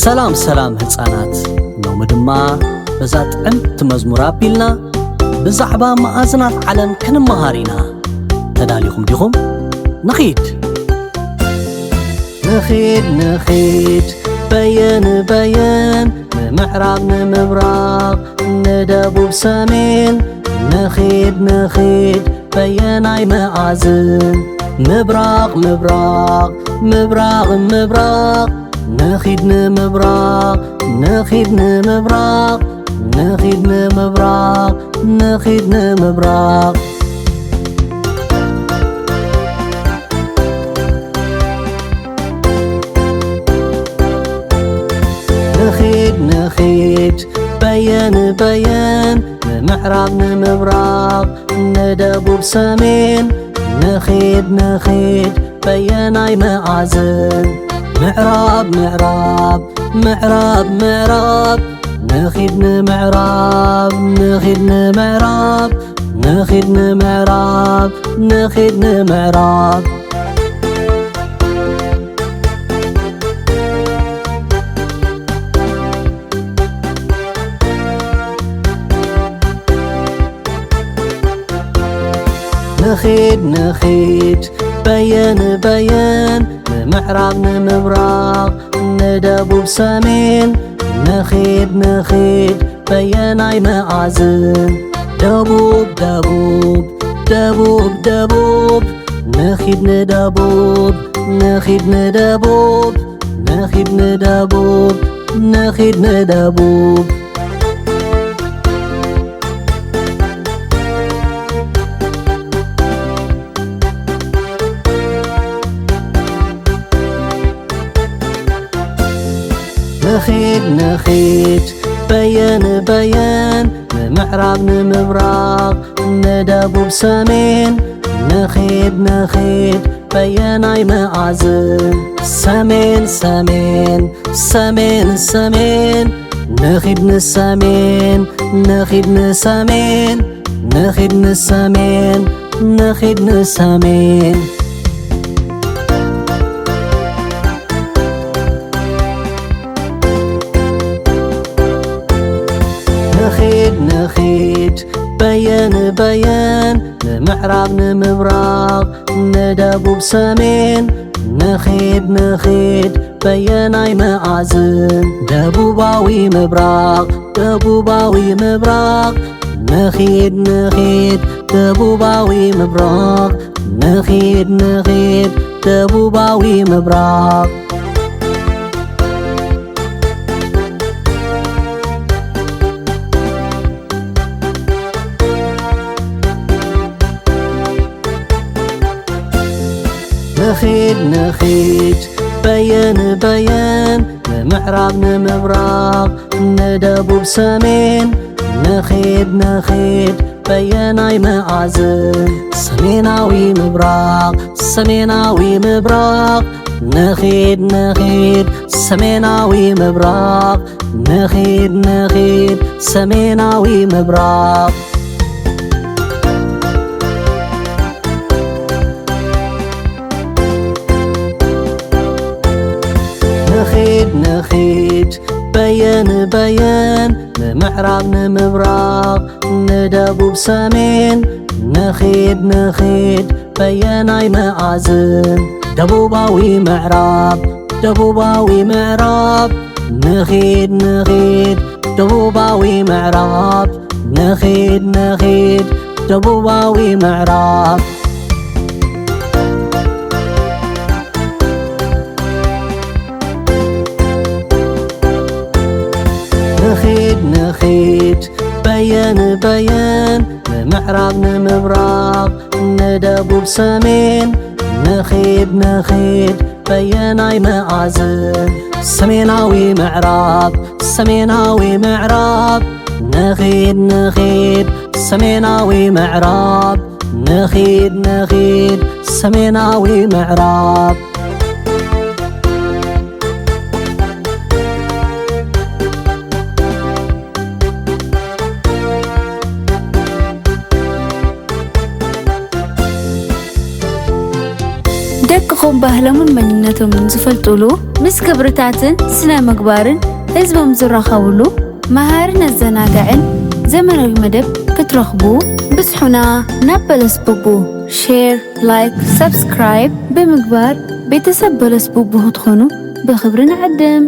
سلام سلام هتصانات نوم دما بزات عمت مزمور أبيلنا بزعبا مأزنات علم كن مهارينا تداليكم ديكم نخيد بيان بيان نمعراب نمبراق ندبوب سمين نخيد بيان اي مأزن مبراق نخيد نمبراق نخيد بيان نمعراب نمبراق ندبوب سمين نخيد بيان اي مأزن معراب نخيد نمعراب نخيد بيان نمعراب نمبراق ندبوب سمين نخيد بيان اي مأزن دبوب نخيد ندبوب نخيد بيان نمعراب نمبراق ندبوب سمين نخيد بيان اي مأزن سمين نخيد نسمين نخيد بيان نمعراب نمبراق ندبوب سمين نخيد بيان اي مأزن دبوباوي مبراق نخيد دبوباوي مبراق نخيد دبوباوي مبراق نخيد بيان نمعراب نمبراق ندبوب سمين نخيد بيان اي مأزن سميناوي مبراق نخيد سميناوي مبراق نخيد سميناوي مبراق نخيد بيان نمعراب نمبراق ندبوب سمين نخيد بيان اي مأزن دبوباوي معراب نخيد دبوباوي معراب نخيد دبوباوي معراب نخيد بيان نمعراب نمبراق ندبوب سمين نخيد بيان اي مأزن سميناوي معراب نخيد سميناوي معراب نخيد سميناوي معراب ደቅኹም ባህሎምን መንነቶምን ዝፈልጡሉ ምስ ክብርታትን ስነ ምግባርን ህዝቦም ዝራኸብሉ መሃርን ኣዘናግዕን ዘመናዊ መደብ ክትረኽቡ ብጽሑና ናብ በለስ ቡቡ ሼር ላይክ ሰብስክራይብ ብምግባር ቤተሰብ በለስ ቡቡ ክትኾኑ ብኽብሪ ንዕድም።